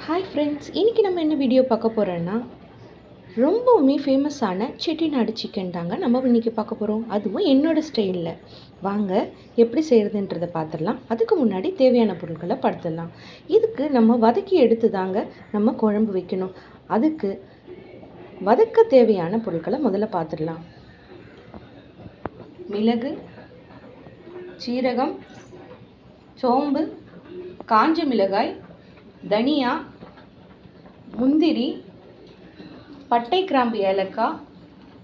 Hi friends, இன்றைக்கி நம்ம என்ன வீடியோ பார்க்க போகிறோன்னா ரொம்பவுமே ஃபேமஸான செட்டிநாடு சிக்கன் தாங்க நம்ம இன்றைக்கி பார்க்க போகிறோம். அதுவும் என்னோடய ஸ்டைலில். வாங்க எப்படி செய்கிறதுன்றதை பார்த்துடலாம். அதுக்கு முன்னாடி தேவையான பொருட்களை பார்த்துடலாம். இதுக்கு நம்ம வதக்கி எடுத்து தாங்க நம்ம குழம்பு வைக்கணும். அதுக்கு வதக்க தேவையான பொருட்களை முதல்ல பார்த்துடலாம். மிளகு, சீரகம், சோம்பு, காஞ்ச மிளகாய், தனியா, முந்திரி, பட்டை, கிராம்பு, ஏலக்காய்,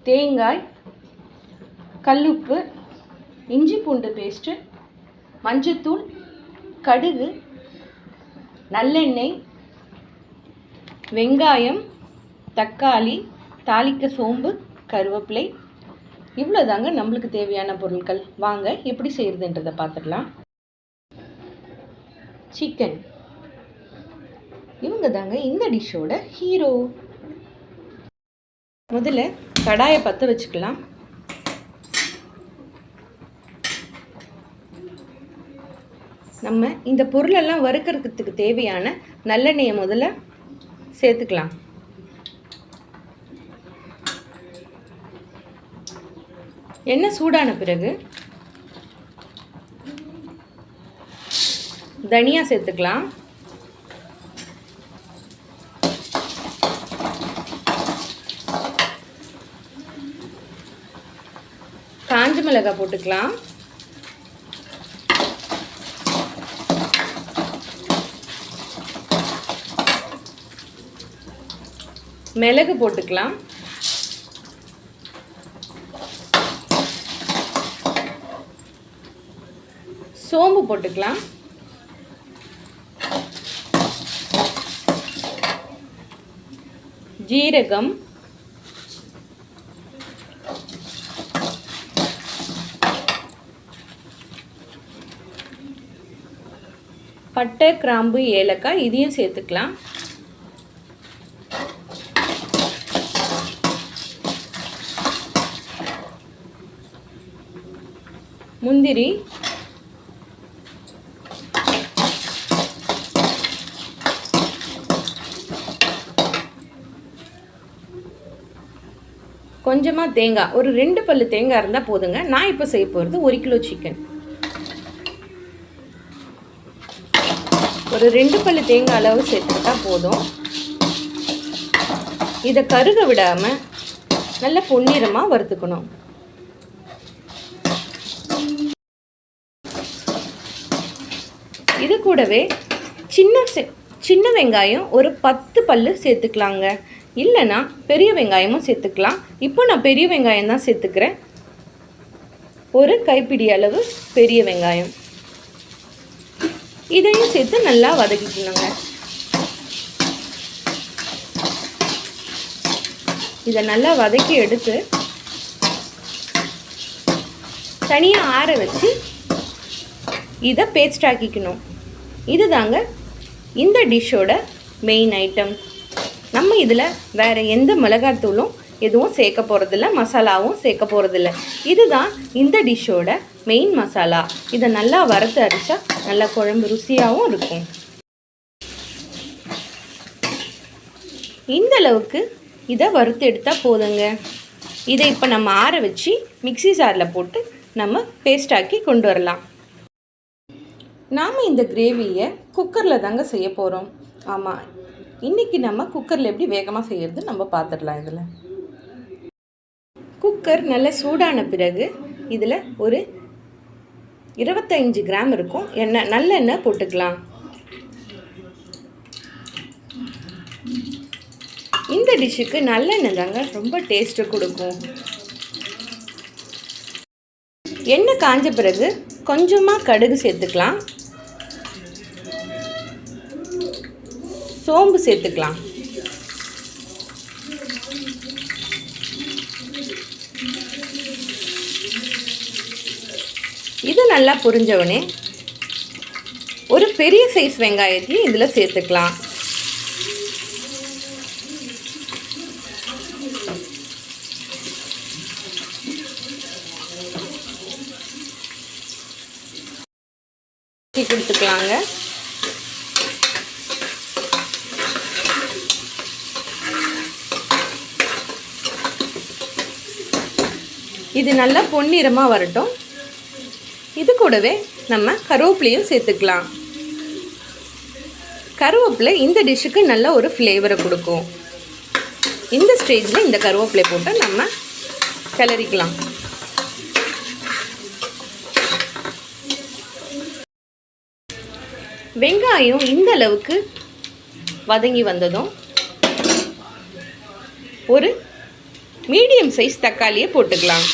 தேங்காய், கல்லுப்பு, இஞ்சி பூண்டு பேஸ்ட்டு, மஞ்சத்தூள், கடுகு, நல்லெண்ணெய், வெங்காயம், தக்காளி, தாளிக்க சோம்பு, கருவேப்பிலை. இவ்வளோதாங்க நம்மளுக்கு தேவையான பொருட்கள். வாங்க எப்படி செய்கிறதுன்றதை பார்த்துடலாம். சிக்கன் இவங்க தாங்க இந்த டிஷ்ஷோட ஹீரோ. முதல்ல கடாயை பற்ற வச்சுக்கலாம். நம்ம இந்த பொருளெல்லாம் வறுக்கிறதுக்கு தேவையான நல்லெண்ணெயை முதல்ல சேர்த்துக்கலாம். எண்ணெய் சூடான பிறகு தனியா சேர்த்துக்கலாம். காஞ்ச மிளகாய் போட்டுக்கலாம். மிளகு போட்டுக்கலாம். சோம்பு போட்டுக்கலாம். ஜீரகம், பட்டை, கிராம்பு, ஏலக்காய் இதையும் சேர்த்துக்கலாம். முந்திரி, கொஞ்சமாக தேங்காய், ஒரு 2 பல்லு தேங்காய் இருந்தால் போதுங்க. நான் இப்போ செய்ய போகிறது 1 கிலோ சிக்கன். ஒரு 2 பல்லு தேங்காய் அளவு சேர்த்துக்கிட்டா போதும். இதை கருக விடாமல் நல்ல பொன்னிறமாக வறுத்துக்கணும். இது கூடவே சின்ன வெங்காயம் ஒரு 10 பல்லு சேர்த்துக்கலாங்க. இல்லைன்னா பெரிய வெங்காயமும் சேர்த்துக்கலாம். இப்போ நான் பெரிய வெங்காயம் தான் சேர்த்துக்கிறேன். ஒரு கைப்பிடி அளவு பெரிய வெங்காயம். இதையும் சேர்த்து நல்லா வதக்கிக்கணுங்க. இதை நல்லா வதக்கி எடுத்து தனியாக ஆற வச்சு இதை பேஸ்ட் ஆக்கிக்கணும். இதுதாங்க இந்த டிஷ்ஷோட மெயின் ஐட்டம். நம்ம இதில் வேறு எந்த மிளகாத்தூளும் எதுவும் சேர்க்க போகிறதில்ல, மசாலாவும் சேர்க்க போகிறதில்ல. இதுதான் இந்த டிஷ்ஷோட மெயின் மசாலா. இதை நல்லா வறுத்து அரைச்சா நல்லா குழம்பு ருசியாகவும் இருக்கும். இந்த அளவுக்கு இதை வறுத்து எடுத்தால் போதுங்க. இதை இப்போ நம்ம ஆற வச்சு மிக்ஸி ஜாரில் போட்டு நம்ம பேஸ்ட் ஆக்கி கொண்டு வரலாம். நாம் இந்த கிரேவியை குக்கரில் தாங்க செய்ய போகிறோம். ஆமாம், இன்றைக்கி நம்ம குக்கரில் எப்படி வேகமாக செய்கிறது நம்ம பார்த்துடலாம். இதில் குக்கர் நல்லா சூடான பிறகு இதில் ஒரு 25 கிராம் இருக்கும் நல்லெண்ணெய் போட்டுக்கலாம். இந்த டிஷ்ஷுக்கு நல்லெண்ணெய் தாங்க ரொம்ப டேஸ்ட்டு கொடுக்கும். எண்ணெய் காஞ்ச பிறகு கொஞ்சமாக கடுகு சேர்த்துக்கலாம். சோம்பு சேர்த்துக்கலாம். இது நல்லா புரிஞ்சவனே ஒரு பெரிய சைஸ் வெங்காயத்தையும் இதில் சேர்த்துக்கலாம். கொடுத்துக்கலாங்க. இது நல்லா பொன்னிறமாக வரட்டும். இது கூடவே நம்ம கருவேப்பிலையும் சேர்த்துக்கலாம். கருவேப்பிலை இந்த டிஷ்ஷுக்கு நல்ல ஒரு ஃப்ளேவரை கொடுக்கும். இந்த ஸ்டேஜில் இந்த கருவேப்பிலை போட்டு நம்ம கிளறிக்கலாம். வெங்காயம் இந்த அளவுக்கு வதங்கி வந்ததும் ஒரு மீடியம் சைஸ் தக்காளியை போட்டுக்கலாம்.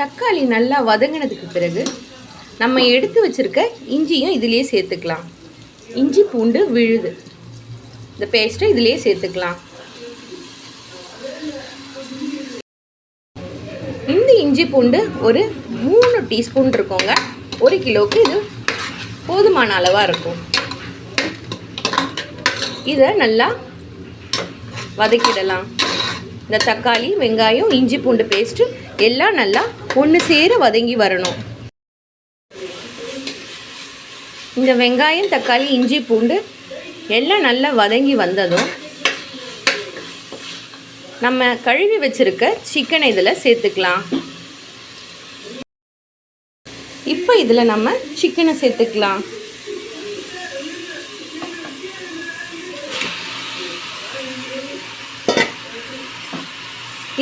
தக்காளி நல்லா வதங்கினதுக்கு பிறகு நம்ம எடுத்து வச்சிருக்க இஞ்சியும் இதிலேயே சேர்த்துக்கலாம். இஞ்சி பூண்டு விழுது இந்த பேஸ்ட்டை இதிலேயே சேர்த்துக்கலாம். இந்த இஞ்சி பூண்டு ஒரு 3 டீஸ்பூன் இருக்குங்க. 1 கிலோவுக்கு இது போதுமான அளவாக இருக்கும். இதை நல்லா வதக்கிடலாம். இந்த தக்காளி, வெங்காயம், இஞ்சி பூண்டு பேஸ்ட்டு எல்லாம் நல்லா ஒன்று சேர வதங்கி வரணும். இந்த வெங்காயம், தக்காளி, இஞ்சி பூண்டு எல்லாம் நல்லா வதங்கி வந்ததும் நம்ம கழுவி வச்சிருக்க சிக்கனை இதில் சேர்த்துக்கலாம். இப்போ இதில் நம்ம சிக்கனை சேர்த்துக்கலாம்.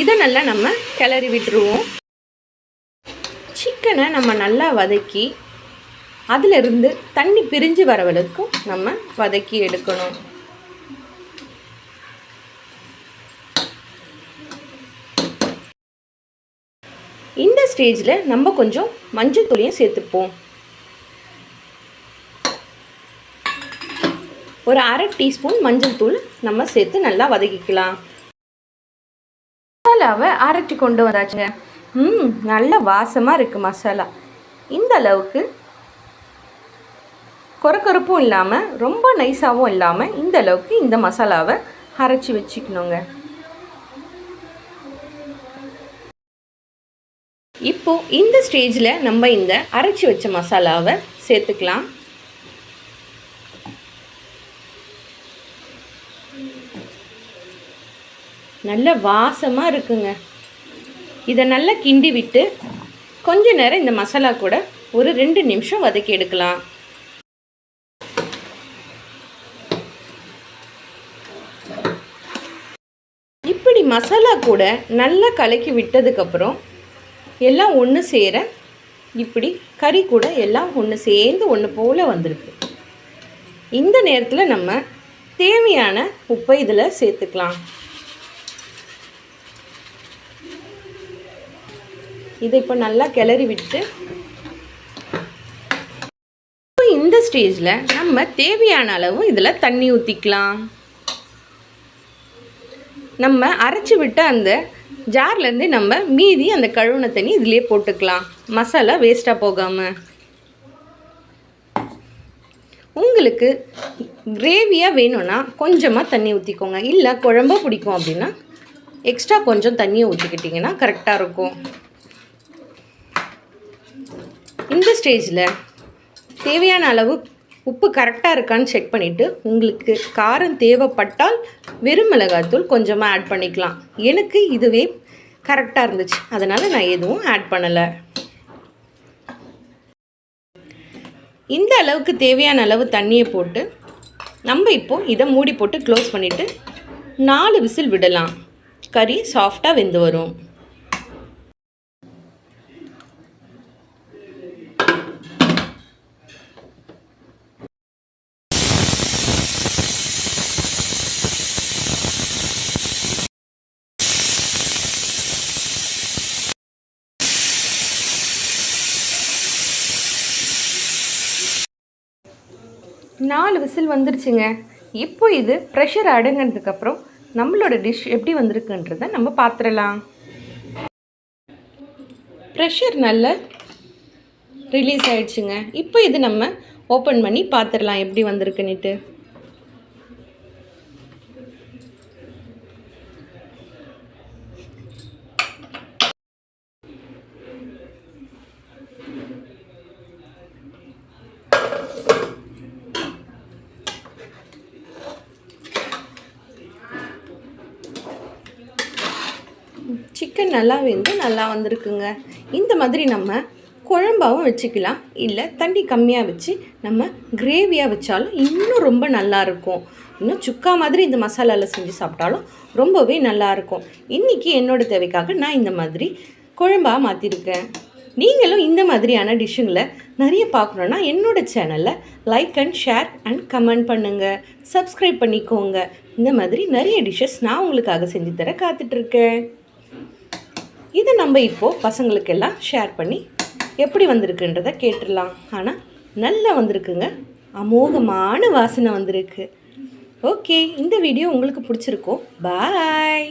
இதை நல்லா நம்ம கிளறி விட்டுருவோம். சிக்கனை நம்ம நல்லா வதக்கி அதிலிருந்து தண்ணி பிரிஞ்சு வர வரைக்கும் நம்ம வதக்கி எடுக்கணும். இந்த ஸ்டேஜில் நம்ம கொஞ்சம் மஞ்சள் தூளையும் சேர்த்துப்போம். ஒரு 1/2 டீஸ்பூன் மஞ்சள் தூள் நம்ம சேர்த்து நல்லா வதக்கிக்கலாம். மசாலாவை அரைச்சி கொண்டு வந்தாச்சுங்க. நல்ல வாசமாக இருக்குது மசாலா. இந்த அளவுக்கு கொரக்கொரப்பும் இல்லாமல் ரொம்ப நைஸாகவும் இல்லாமல் இந்த அளவுக்கு இந்த மசாலாவை அரைச்சி வச்சுக்கணுங்க. இப்போது இந்த ஸ்டேஜில் நம்ம இந்த அரைச்சி வச்ச மசாலாவை சேர்த்துக்கலாம். நல்ல வாசமாக இருக்குங்க. இதை நல்லா கிண்டி விட்டு கொஞ்ச நேரம் இந்த மசாலா கூட ஒரு 2 நிமிஷம் வதக்கி எடுக்கலாம். இப்படி மசாலா கூட நல்லா கலக்கி விட்டதுக்கப்புறம் எல்லாம் ஒன்று சேர இப்படி கறி கூட எல்லாம் ஒன்று சேர்ந்து ஒன்று போல் வந்திருக்கு. இந்த நேரத்தில் நம்ம தேவையான உப்பை இதில் சேர்த்துக்கலாம். இதை இப்போ நல்லா கிளறி விட்டு இந்த ஸ்டேஜில் நம்ம தேவையான அளவு இதில் தண்ணி ஊற்றிக்கலாம். நம்ம அரைச்சி விட்ட அந்த ஜார்லேருந்து நம்ம மீதி அந்த கழுவுன தண்ணி இதிலே போட்டுக்கலாம். மசாலா வேஸ்ட்டாக போகாமல். உங்களுக்கு கிரேவியாக வேணும்னா கொஞ்சமாக தண்ணி ஊற்றிக்கோங்க. இல்லை குழம்பு பிடிக்கும் அப்படின்னா எக்ஸ்ட்ரா கொஞ்சம் தண்ணியை ஊற்றிக்கிட்டிங்கன்னா கரெக்டாக இருக்கும். இந்த ஸ்டேஜில் தேவையான அளவு உப்பு கரெக்டாக இருக்கான்னு செக் பண்ணிவிட்டு உங்களுக்கு காரம் தேவைப்பட்டால் வெறும் மிளகாய்த்தூள் கொஞ்சமாக ஆட் பண்ணிக்கலாம். எனக்கு இதுவே கரெக்டாக இருந்துச்சு, அதனால் நான் எதுவும் ஆட் பண்ணலை. இந்த அளவுக்கு தேவையான அளவு தண்ணியை போட்டு நம்ம இப்போது இதை மூடி போட்டு க்ளோஸ் பண்ணிவிட்டு 4 விசில் விடலாம். கறி சாஃப்டாக வெந்து வரும். நாலு விசில் வந்துருச்சுங்க. இப்போ இது ப்ரெஷர் அடங்கினதுக்கப்புறம் நம்மளோட டிஷ் எப்படி வந்திருக்குன்றதை நம்ம பார்த்துடலாம். ப்ரெஷர் நல்லா ரிலீஸ் ஆகிடுச்சுங்க. இப்போ இது நம்ம ஓப்பன் பண்ணி பார்த்துடலாம் எப்படி வந்திருக்குன்னுட்டு. சிக்கன் நல்லா வெந்து நல்லா வந்திருக்குங்க. இந்த மாதிரி நம்ம குழம்பாகவும் வச்சுக்கலாம், இல்லை தண்ணி கம்மியாக வச்சு நம்ம கிரேவியாக வச்சாலும் இன்னும் ரொம்ப நல்லாயிருக்கும். இன்னும் சுக்கா மாதிரி இந்த மசாலாவில் செஞ்சு சாப்பிட்டாலும் ரொம்பவே நல்லாயிருக்கும். இன்றைக்கி என்னோடய தேவைக்காக நான் இந்த மாதிரி குழம்பாக மாற்றிருக்கேன். நீங்களும் இந்த மாதிரியான டிஷ்ஷுங்களை நிறைய பார்க்கணுன்னா என்னோடய சேனலில் like and share and comment பண்ணுங்கள், சப்ஸ்கிரைப் பண்ணிக்கோங்க. இந்த மாதிரி நிறைய டிஷ்ஷஸ் நான் உங்களுக்காக செஞ்சு தர காத்துட்ருக்கேன். இதை நம்ம இப்போது பசங்களுக்கெல்லாம் ஷேர் பண்ணி எப்படி வந்திருக்குன்றதை கேட்டுடலாம். ஆனால் நல்லா வந்திருக்குங்க, அமோகமான வாசனை வந்திருக்கு. ஓகே, இந்த வீடியோ உங்களுக்கு பிடிச்சிருக்கோம். பாய்.